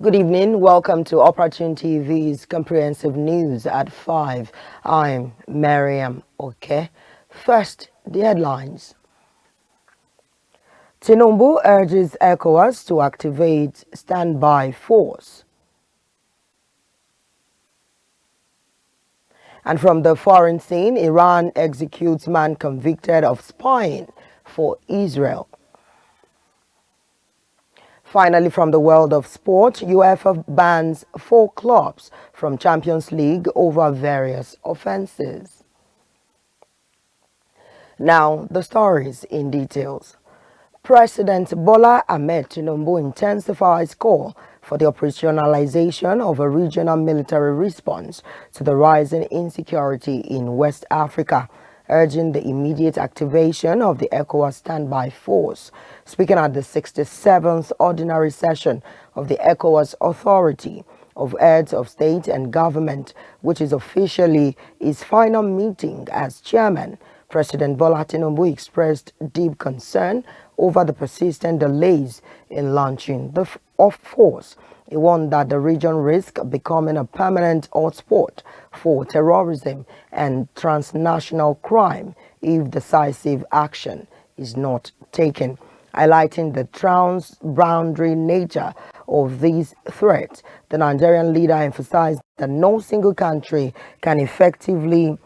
Good evening. Welcome to Opportune TV's comprehensive news at 5. I'm Mariam Oke. First, the headlines. Tinubu urges ECOWAS to activate standby force. And from the foreign scene, Iran executes man convicted of spying for Israel. Finally, from the world of sport, UEFA bans 4 clubs from Champions League over various offences. Now, the stories in details. President Bola Ahmed Tinubu intensifies call for the operationalization of a regional military response to the rising insecurity in West Africa, urging the immediate activation of the ECOWAS standby force. Speaking at the 67th ordinary session of the ECOWAS Authority of Heads of State and Government, which is officially his final meeting as chairman, President Bola Tinubu expressed deep concern over the persistent delays in launching the force. He warned that the region risks becoming a permanent hotspot for terrorism and transnational crime if decisive action is not taken. Highlighting the transboundary nature of these threats, the Nigerian leader emphasized that no single country can effectively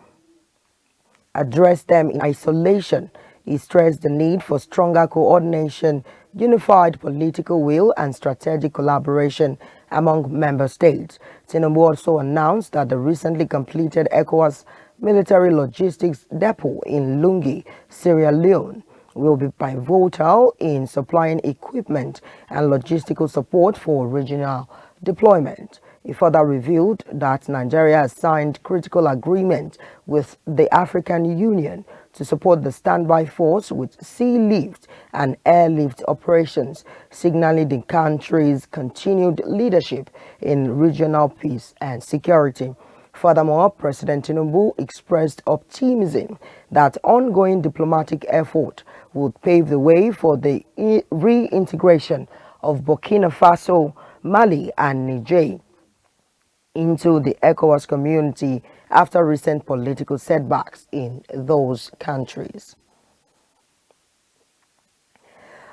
address them in isolation. He stressed the need for stronger coordination, unified political will, and strategic collaboration among member states. Tinubu also announced that the recently completed ECOWAS military logistics depot in Lungi, Sierra Leone, will be pivotal in supplying equipment and logistical support for regional deployment. He further revealed that Nigeria has signed critical agreement with the African Union to support the standby force with sea lift and airlift operations, signaling the country's continued leadership in regional peace and security. Furthermore, President Tinubu expressed optimism that ongoing diplomatic effort would pave the way for the reintegration of Burkina Faso, Mali, and Niger into the ECOWAS community after recent political setbacks in those countries.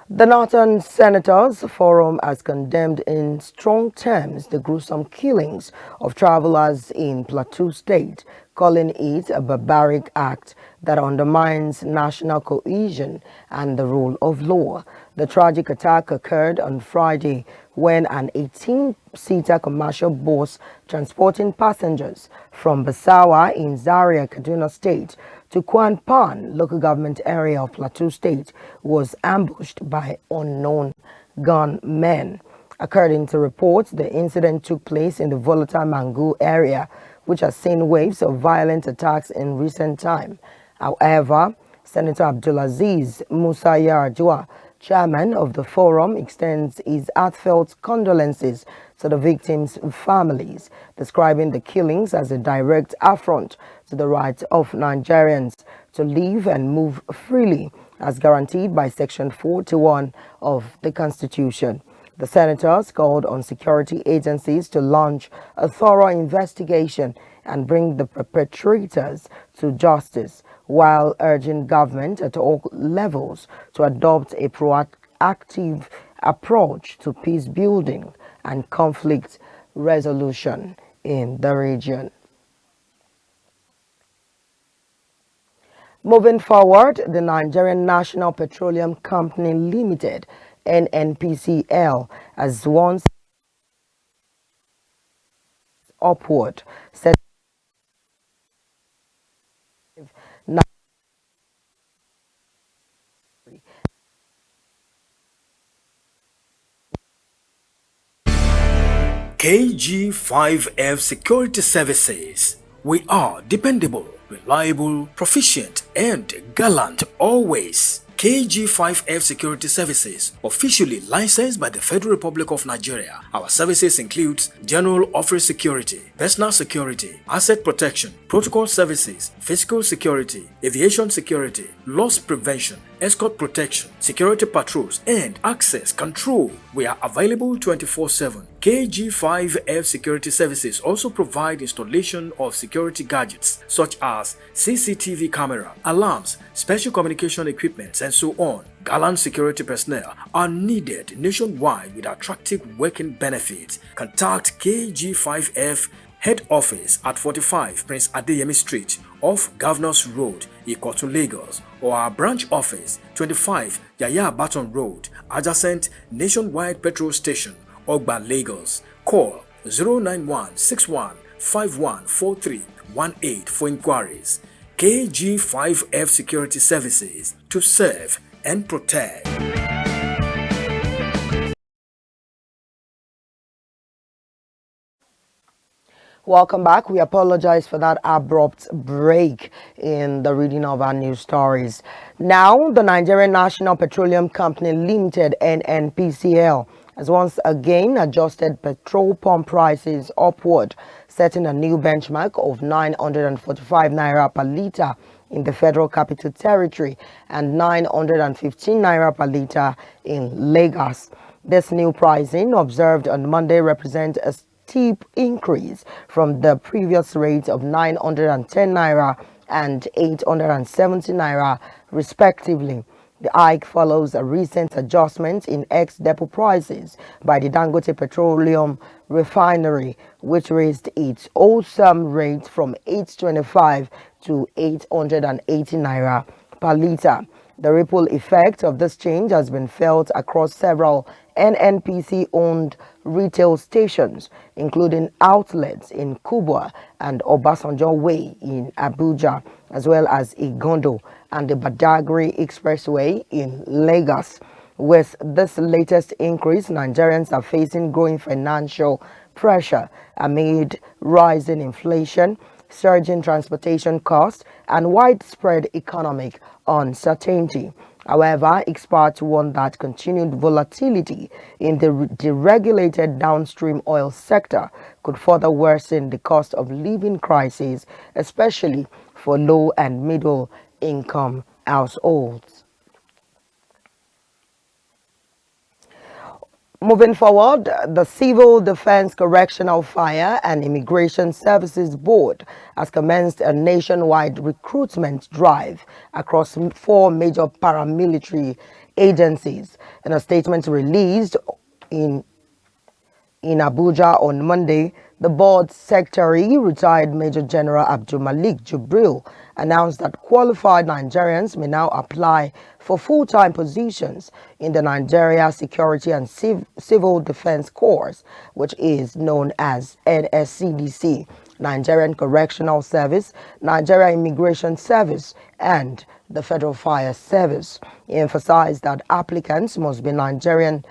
The Northern Senators Forum has condemned in strong terms the gruesome killings of travelers in Plateau State, calling it a barbaric act that undermines national cohesion and the rule of law. The tragic attack occurred on Friday when an 18-seater commercial bus transporting passengers from Basawa in Zaria, Kaduna State to Kwanpan, local government area of Plateau State, was ambushed by unknown gunmen. According to reports, the incident took place in the volatile Mangu area, which has seen waves of violent attacks in recent time. However, Senator Abdulaziz Musa Yar'Adua, chairman of the forum, extends his heartfelt condolences to the victims' families, describing the killings as a direct affront to the right of Nigerians to live and move freely, as guaranteed by Section 41 of the Constitution. The senators called on security agencies to launch a thorough investigation and bring the perpetrators to justice, while urging government at all levels to adopt a proactive approach to peace building and conflict resolution in the region. Moving forward, the Nigerian National Petroleum Company Limited, NNPCL, has once upward set KG5F Security Services. We are dependable, reliable, proficient, and gallant always. KG5F Security Services, officially licensed by the Federal Republic of Nigeria. Our services include general office security, personal security, asset protection, protocol services, physical security, aviation security, loss prevention, escort protection, security patrols, and access control. We are available 24/7. KG5F Security Services also provide installation of security gadgets such as CCTV camera, alarms, special communication equipment, and so on. Gallant security personnel are needed nationwide with attractive working benefits. Contact KG5F Head Office at 45 Prince Adeyemi Street off Governors Road, Ikotun, Lagos, or our branch office 25 Yaya Baton Road, adjacent Nationwide Petrol Station, Ogba, Lagos. Call 09161514318 for inquiries. KG5F Security Services, to serve and protect. Welcome back. We apologize for that abrupt break in the reading of our news stories. Now, the Nigerian National Petroleum Company Limited, NNPCL, has once again adjusted petrol pump prices upward, setting a new benchmark of 945 naira per litre in the Federal Capital Territory and 915 naira per litre in Lagos. This new pricing, observed on Monday, represents a steep increase from the previous rates of 910 naira and 870 naira respectively. The hike follows a recent adjustment in ex-depot prices by the Dangote Petroleum Refinery, which raised its wholesale rate from 825 to 880 naira per litre. The ripple effect of this change has been felt across several NNPC-owned retail stations, including outlets in Kubwa and Obasanjo Way in Abuja, as well as Igondo and the Badagry Expressway in Lagos. With this latest increase, Nigerians are facing growing financial pressure amid rising inflation, surging transportation costs, and widespread economic uncertainty. However, experts warn that continued volatility in the deregulated downstream oil sector could further worsen the cost of living crisis, especially for low and middle income households. Moving forward, the Civil Defense Correctional Fire and Immigration Services Board has commenced a nationwide recruitment drive across 4 major paramilitary agencies. In a statement released in Abuja on Monday, the board's secretary, retired Major General Abdul Malik Jubril, announced that qualified Nigerians may now apply for full-time positions in the Nigeria Security and Civil Defense Corps, which is known as NSCDC, Nigerian Correctional Service, Nigeria Immigration Service, and the Federal Fire Service. He emphasized that applicants must be Nigerian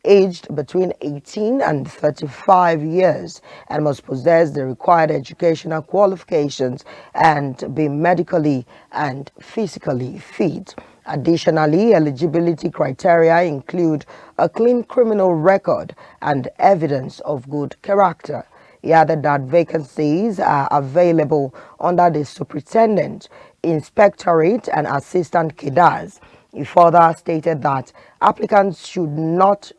aged between 18 and 35 years and must possess the required educational qualifications and be medically and physically fit. Additionally, eligibility criteria include a clean criminal record and evidence of good character. He added that vacancies are available under the Superintendent, Inspectorate, and Assistant Cadres. He further stated that applicants should not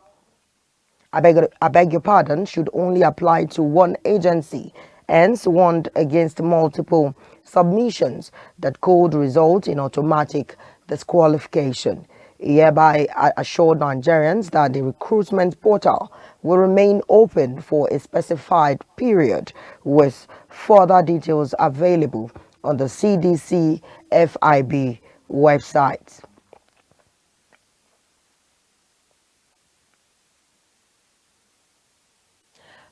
should only apply to one agency, hence warned against multiple submissions that could result in automatic disqualification. He hereby assured Nigerians that the recruitment portal will remain open for a specified period, with further details available on the CDC FIB website.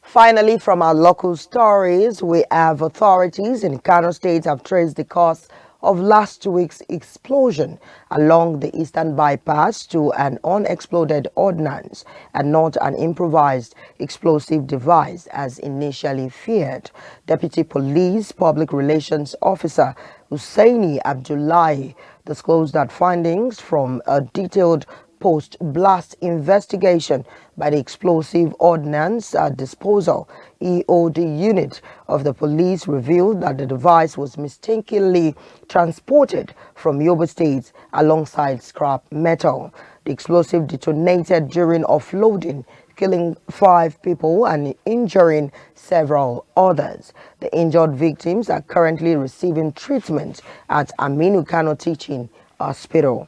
Finally, from our local stories, we have authorities in Kano State have traced the cause of last week's explosion along the Eastern Bypass to an unexploded ordnance and not an improvised explosive device as initially feared. Deputy Police Public Relations Officer Hussaini Abdullahi disclosed that findings from a detailed post-blast investigation by the Explosive Ordnance Disposal EOD unit of the police revealed that the device was mistakenly transported from Yobe State alongside scrap metal. The explosive detonated during offloading, killing 5 people and injuring several others. The injured victims are currently receiving treatment at Aminu Kano Teaching Hospital.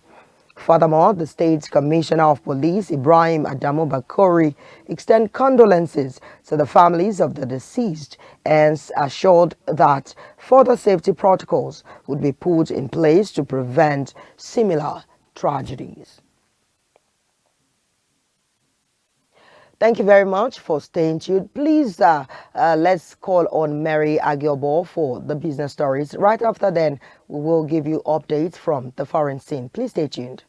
Furthermore, the State's Commissioner of Police, Ibrahim Adamu Bakori, extend condolences to the families of the deceased and assured that further safety protocols would be put in place to prevent similar tragedies. Thank you very much for staying tuned. Please, let's call on Mary Agiobo for the business stories. Right after then, we will give you updates from the foreign scene. Please stay tuned.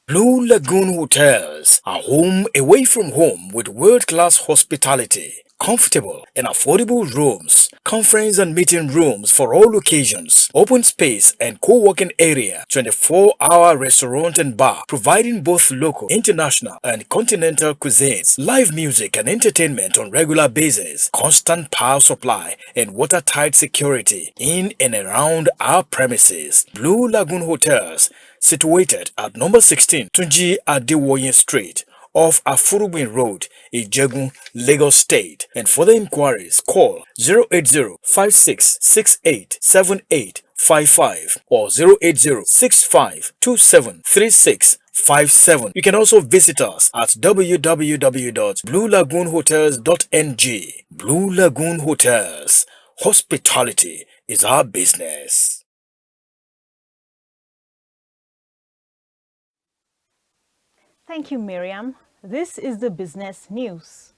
Blue Lagoon Hotels, a home away from home with world-class hospitality, comfortable and affordable rooms, conference and meeting rooms for all occasions, open space and co-working area, 24-hour restaurant and bar, providing both local, international and continental cuisines, live music and entertainment on regular basis, constant power supply and watertight security in and around our premises. Blue Lagoon Hotels, situated at number 16 Tunji Adewoye Street off Afurubin Road, Ijegun, Lagos State. And for the inquiries, call 080-5668-7855 or 080-6527-3657. You can also visit us at www.bluelagoonhotels.ng. Blue Lagoon Hotels. Hospitality is our business. Thank you, Miriam. This is the business news.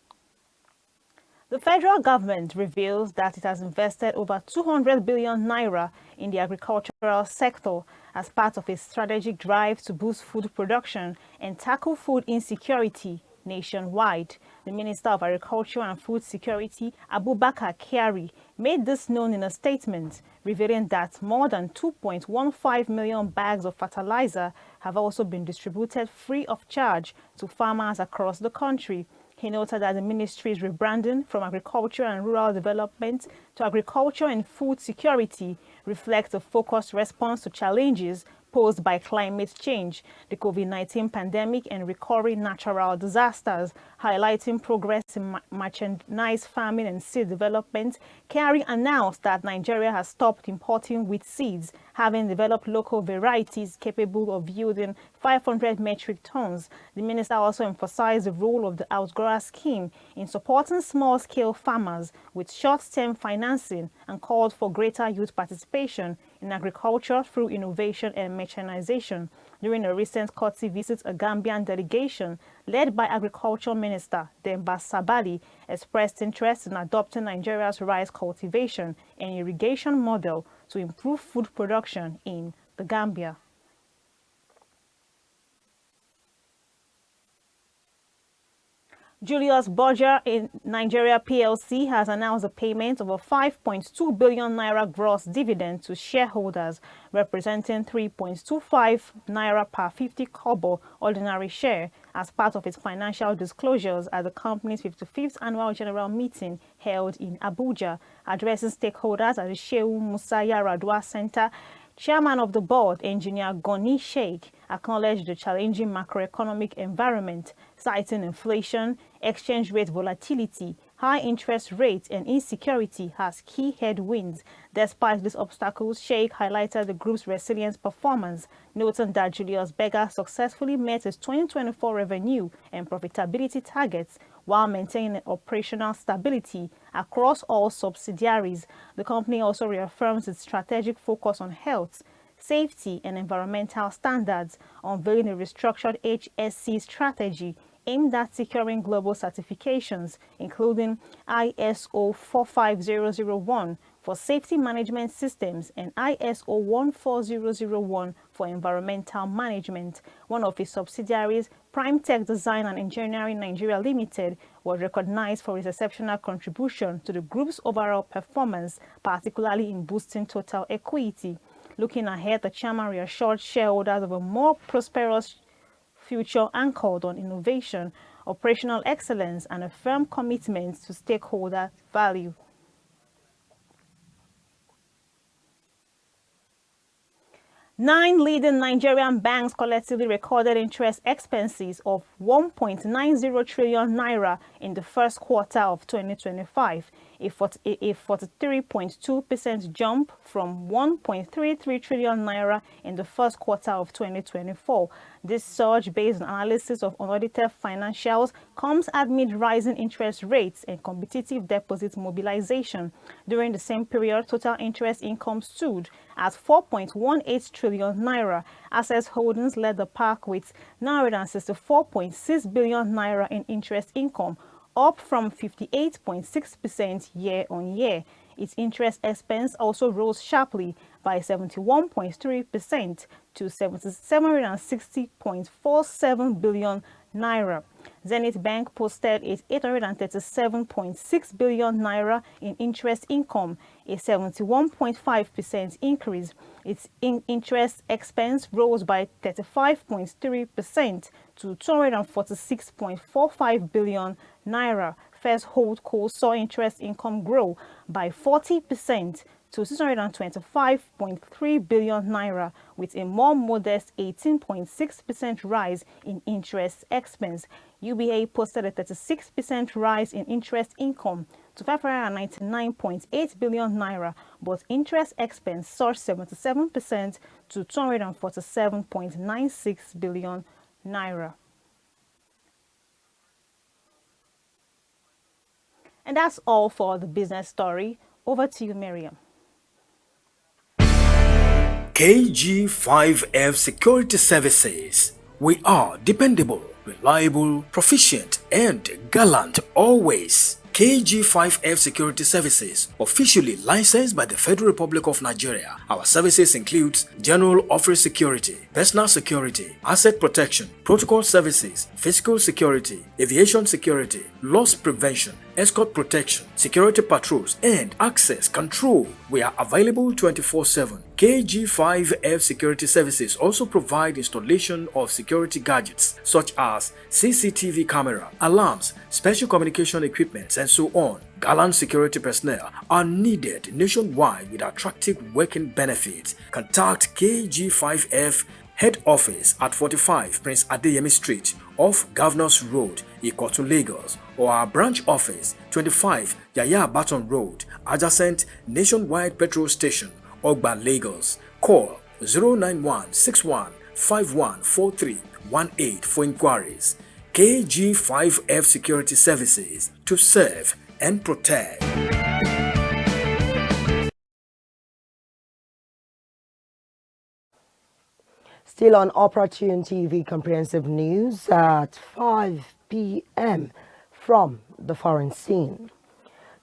The federal government reveals that it has invested over 200 billion naira in the agricultural sector as part of its strategic drive to boost food production and tackle food insecurity nationwide. The Minister of Agriculture and Food Security, Abubakar Kyari, made this known in a statement, revealing that more than 2.15 million bags of fertilizer have also been distributed free of charge to farmers across the country. He noted that the ministry's rebranding from Agriculture and Rural Development to Agriculture and Food Security reflects a focused response to challenges posed by climate change, the COVID-19 pandemic, and recurring natural disasters. Highlighting progress in mechanized farming and seed development, Kyari announced that Nigeria has stopped importing wheat seeds, having developed local varieties capable of yielding 500 metric tons. The minister also emphasized the role of the Outgrower scheme in supporting small-scale farmers with short-term financing and called for greater youth participation in agriculture through innovation and mechanization. During a recent courtesy visit, a Gambian delegation led by Agriculture Minister Demba Sabali expressed interest in adopting Nigeria's rice cultivation and irrigation model to improve food production in the Gambia. Julius Berger in Nigeria PLC has announced a payment of a 5.2 billion naira gross dividend to shareholders, representing 3.25 naira per 50 kobo ordinary share, as part of its financial disclosures at the company's 55th annual general meeting held in Abuja. Addressing stakeholders at the Shehu Musa Yaradua Center, Chairman of the board, Engineer Goni Sheikh, acknowledged the challenging macroeconomic environment, citing inflation, exchange rate volatility, high interest rates, and insecurity as key headwinds. Despite these obstacles, Sheikh highlighted the group's resilient performance, noting that Julius Berger successfully met its 2024 revenue and profitability targets while maintaining operational stability across all subsidiaries. The company also reaffirms its strategic focus on health, safety, and environmental standards, unveiling a restructured HSC strategy aimed at securing global certifications, including ISO 45001 for safety management systems and ISO 14001 for environmental management. One of its subsidiaries, Prime Tech Design and Engineering Nigeria Limited, was recognized for its exceptional contribution to the group's overall performance, particularly in boosting total equity. Looking ahead, the chairman reassured shareholders of a more prosperous future anchored on innovation, operational excellence, and a firm commitment to stakeholder value. Nine leading Nigerian banks collectively recorded interest expenses of 1.90 trillion naira in the first quarter of 2025, a 43.2% jump from 1.33 trillion naira in the first quarter of 2024. This surge, based on analysis of unaudited financials, comes amid rising interest rates and competitive deposit mobilization. During the same period, total interest income stood at 4.18 trillion naira. Access Holdings led the pack with 964.6 billion naira in interest income, up from 58.6% year-on-year. Its interest expense also rose sharply by 71.3% to 760.47 billion naira. Zenith Bank posted 837.6 billion naira in interest income, a 71.5% increase. Its interest expense rose by 35.3% to 246.45 billion naira. First Holdco saw interest income grow by 40% to 625.3 billion naira, with a more modest 18.6% rise in interest expense. UBA posted a 36% rise in interest income to 599.8 billion naira, but interest expense surged 77% to 247.96 billion naira. And that's all for the business story. Over to you, Miriam. KG5F Security Services. We are dependable, reliable, proficient, and gallant always. KG5F Security Services, officially licensed by the Federal Republic of Nigeria. Our services include general office security, personal security, asset protection, protocol services, physical security, aviation security, loss prevention, escort protection, security patrols, and access control. We are available 24/7. KG5F Security Services also provide installation of security gadgets such as CCTV camera, alarms, special communication equipment, and so on. Gallant security personnel are needed nationwide with attractive working benefits. Contact KG5F Head Office at 45 Prince Adeyemi Street off Governors Road, Ikotu, Lagos, or our branch office 25 Yaya Baton Road, adjacent Nationwide Petrol Station, Ogba, Lagos. Call 09161514318 for inquiries. KG5F Security Services, to serve and protect. Still on Opportune TV Comprehensive News at 5 p.m. from the foreign scene.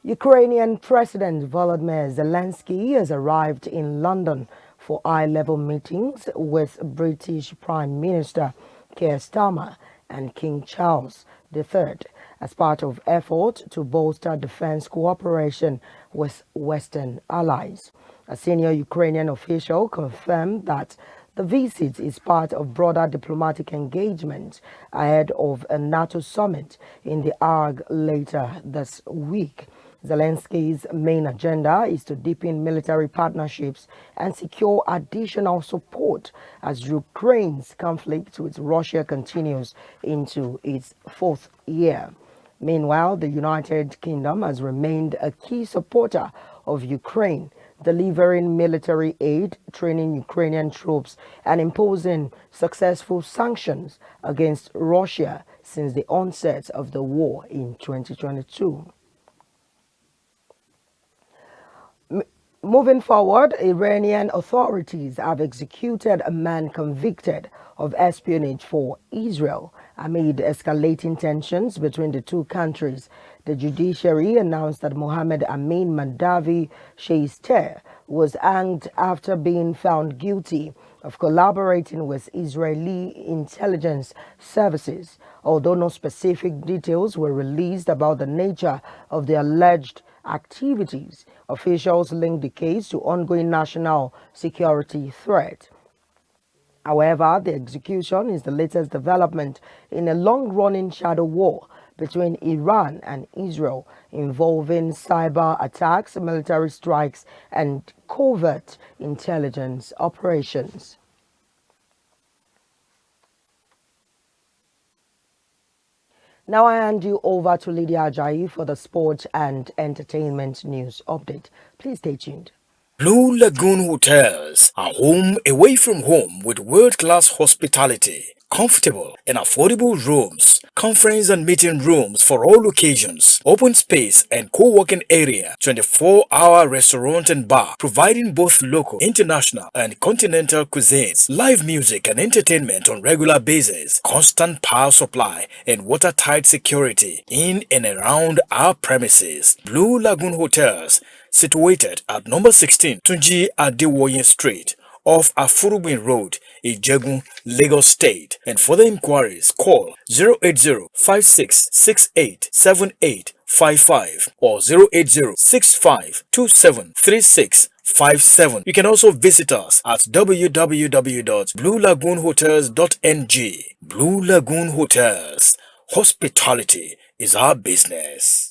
Ukrainian President Volodymyr Zelensky has arrived in London for high-level meetings with British Prime Minister Keir Starmer and King Charles III as part of effort to bolster defense cooperation with Western allies. A senior Ukrainian official confirmed that the visit is part of broader diplomatic engagement ahead of a NATO summit in The Hague later this week. Zelensky's main agenda is to deepen military partnerships and secure additional support as Ukraine's conflict with Russia continues into its fourth year. Meanwhile, the United Kingdom has remained a key supporter of Ukraine, delivering military aid, training Ukrainian troops, and imposing successful sanctions against Russia since the onset of the war in 2022. Moving forward, Iranian authorities have executed a man convicted of espionage for Israel amid escalating tensions between the two countries. The judiciary announced that Mohammed Amin Mandavi Sheister was hanged after being found guilty of collaborating with Israeli intelligence services, although no specific details were released about the nature of the alleged activities. Officials linked the case to ongoing national security threat. However, the execution is the latest development in a long-running shadow war between Iran and Israel involving cyber attacks, military strikes, and covert intelligence operations. Now I hand you over to Lydia Ajayi for the sports and entertainment news update. Please stay tuned. Blue Lagoon Hotels, a home away from home with world-class hospitality, comfortable and affordable rooms, conference and meeting rooms for all occasions, open space and co-working area, 24-hour restaurant and bar, providing both local, international and continental cuisines, live music and entertainment on regular basis, constant power supply and watertight security in and around our premises. Blue Lagoon Hotels, situated at number 16 Tunji Adewoye Street off Afurubin Road, Ijegun, Lagos State. And for the inquiries, call 080-5668-7855 or 080-6527-3657. You can also visit us at www.bluelagoonhotels.ng. Blue Lagoon Hotels. Hospitality is our business.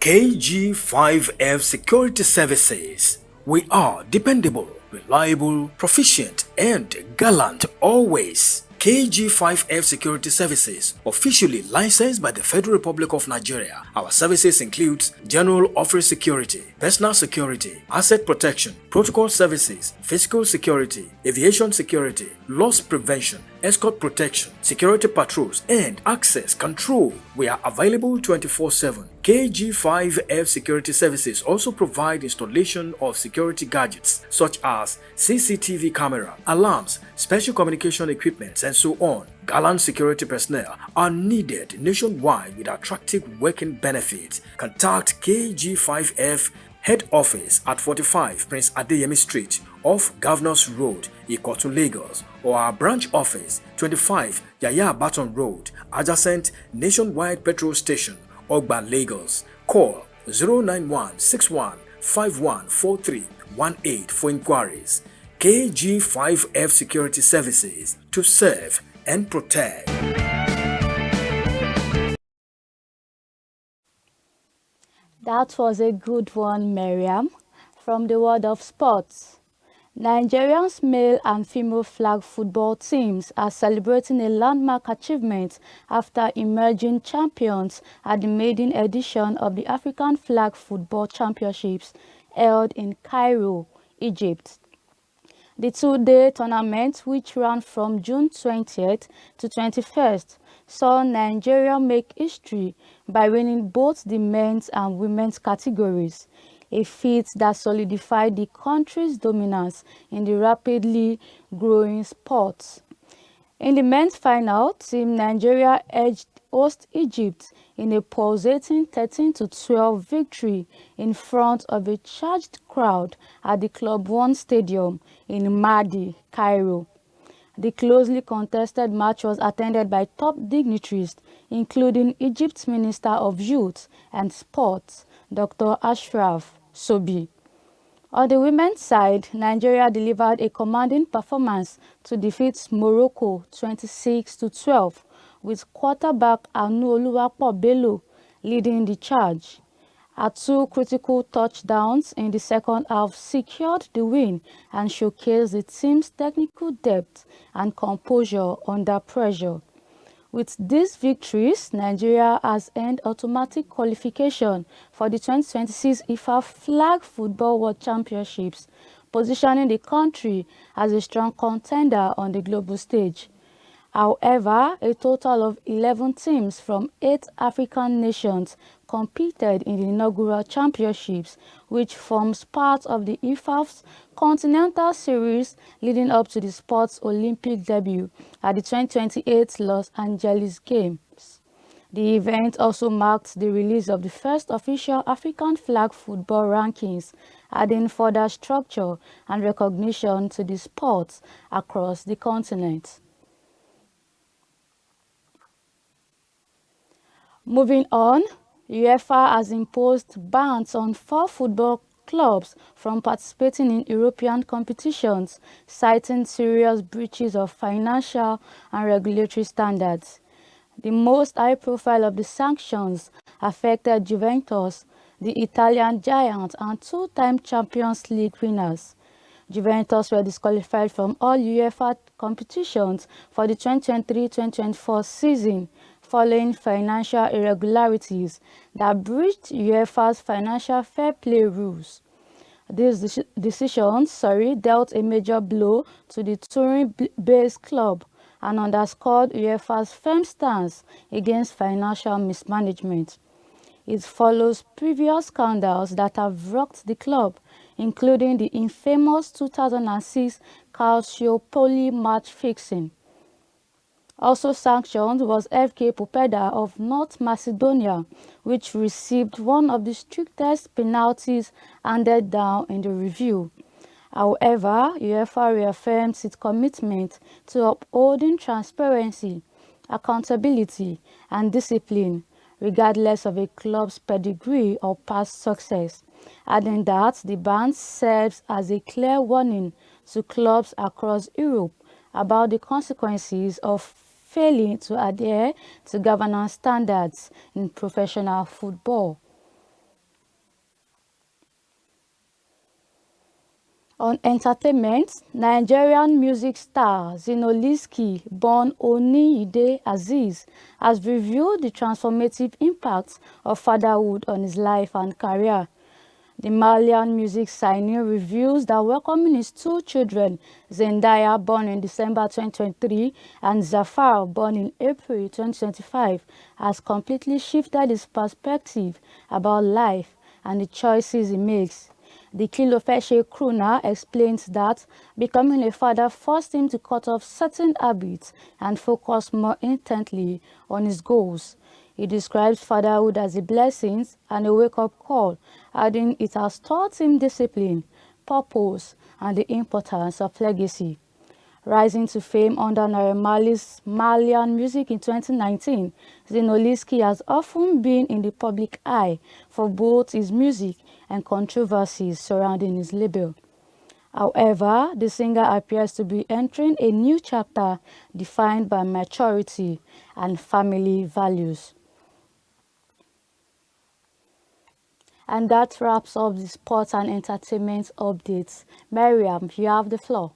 KG5F Security Services. We are dependable, reliable, proficient, and gallant always. KG5F Security Services, officially licensed by the Federal Republic of Nigeria. Our services include general office security, personal security, asset protection, protocol services, physical security, aviation security, loss prevention, escort protection, security patrols, and access control. We are available 24/7. KG5F Security Services also provide installation of security gadgets such as CCTV camera, alarms, special communication equipment, and so on. Gallant security personnel are needed nationwide with attractive working benefits. Contact KG5F Head Office at 45 Prince Adeyemi Street off Governors Road, Ikotun, Lagos, or our branch office 25 Yaya Baton Road, adjacent Nationwide Petrol Station, Ogba, Lagos. Call 09161514318 for inquiries. KG5F Security Services, to serve and protect. That was a good one, Miriam. From the world of sports, Nigeria's male and female flag football teams are celebrating a landmark achievement after emerging champions at the maiden edition of the African Flag Football Championships held in Cairo, Egypt. The two-day tournament, which ran from June 20th to 21st, saw Nigeria make history by winning both the men's and women's categories, a feat that solidified the country's dominance in the rapidly growing sport. In the men's final, Team Nigeria edged host Egypt in a pulsating 13-12 victory in front of a charged crowd at the Club One Stadium in Mahdi, Cairo. The closely contested match was attended by top dignitaries, including Egypt's Minister of Youth and Sports, Dr. Ashraf Sobi. On the women's side, Nigeria delivered a commanding performance to defeat Morocco 26-12, with quarterback Anu Oluwapo Bello leading the charge. Her two critical touchdowns in the second half secured the win and showcased the team's technical depth and composure under pressure. With these victories, Nigeria has earned automatic qualification for the 2026 IFA Flag Football World Championships, positioning the country as a strong contender on the global stage. However, a total of 11 teams from 8 African nations competed in the inaugural championships, which forms part of the IFAF's Continental Series leading up to the sport's Olympic debut at the 2028 Los Angeles Games. The event also marked the release of the first official African flag football rankings, adding further structure and recognition to the sport across the continent. Moving on, UEFA has imposed bans on 4 football clubs from participating in European competitions, citing serious breaches of financial and regulatory standards. The most high-profile of the sanctions affected Juventus, the Italian giant and 2-time Champions League winners. Juventus were disqualified from all UEFA competitions for the 2023-2024 season following financial irregularities that breached UEFA's financial fair play rules. These decisions dealt a major blow to the Turin-based club and underscored UEFA's firm stance against financial mismanagement. It follows previous scandals that have rocked the club, including the infamous 2006 Calciopoli match fixing. Also sanctioned was FK Popeda of North Macedonia, which received one of the strictest penalties handed down in the review. However, UEFA reaffirms its commitment to upholding transparency, accountability, and discipline, regardless of a club's pedigree or past success, adding that the ban serves as a clear warning to clubs across Europe about the consequences of failing to adhere to governance standards in professional football. On entertainment, Nigerian music star Zinoleesky, born Oniyide Azeez, has reviewed the transformative impact of fatherhood on his life and career. The Malian music signee reveals that welcoming his 2 children, Zendaya, born in December 2023, and Zafar, born in April 2025, has completely shifted his perspective about life and the choices he makes. The Kilofeshe crooner explains that becoming a father forced him to cut off certain habits and focus more intently on his goals. He describes fatherhood as a blessing and a wake-up call, adding it has taught him discipline, purpose, and the importance of legacy. Rising to fame under Naira Marley's Malian music in 2019, Zinoleesky has often been in the public eye for both his music and controversies surrounding his label. However, the singer appears to be entering a new chapter defined by maturity and family values. And that wraps up the sports and entertainment updates. Mariam, you have the floor.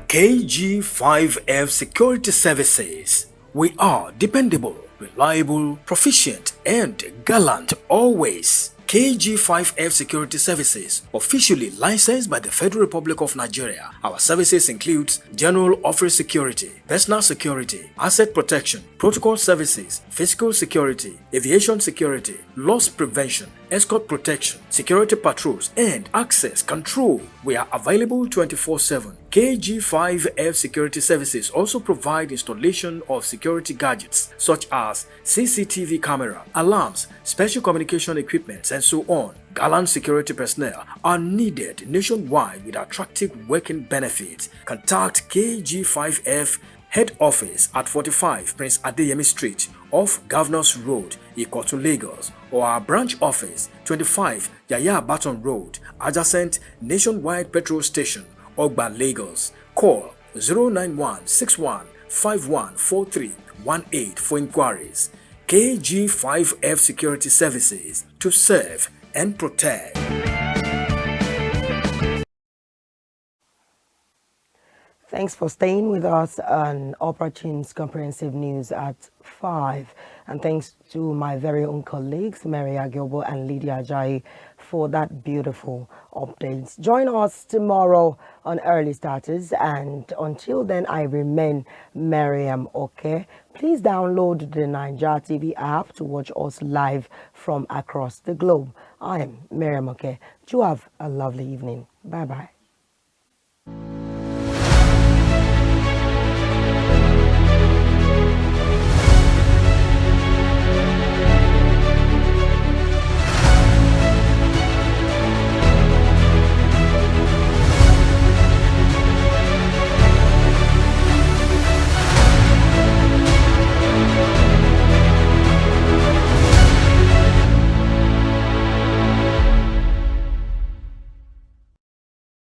KG5F Security Services. We are dependable, reliable, proficient, and gallant always. KG5F Security Services, officially licensed by the Federal Republic of Nigeria. Our services include general office security, personal security, asset protection, protocol services, physical security, aviation security, loss prevention, escort protection, security patrols, and access control. We are available 24/7. KG5F Security Services also provide installation of security gadgets such as CCTV camera, alarms, special communication equipment, and so on. Gallant security personnel are needed nationwide with attractive working benefits. Contact KG5F Head Office at 45 Prince Adeyemi Street off Governors Road, Ikotun, Lagos, or our branch office 25 Yaya Baton Road, adjacent Nationwide Petrol Station, Ogba, Lagos. Call 09161514318 for inquiries. KG5F Security Services, to serve and protect. Thanks for staying with us on Opportune's Comprehensive News at 5. And thanks to my very own colleagues, Mary Agyobo and Lydia Ajayi, for that beautiful updates. Join us tomorrow on Early Starters. And until then, I remain Mariam Oke. Please download the Niger TV app to watch us live from across the globe. I am Mariam Oke. Do have a lovely evening. Bye-bye.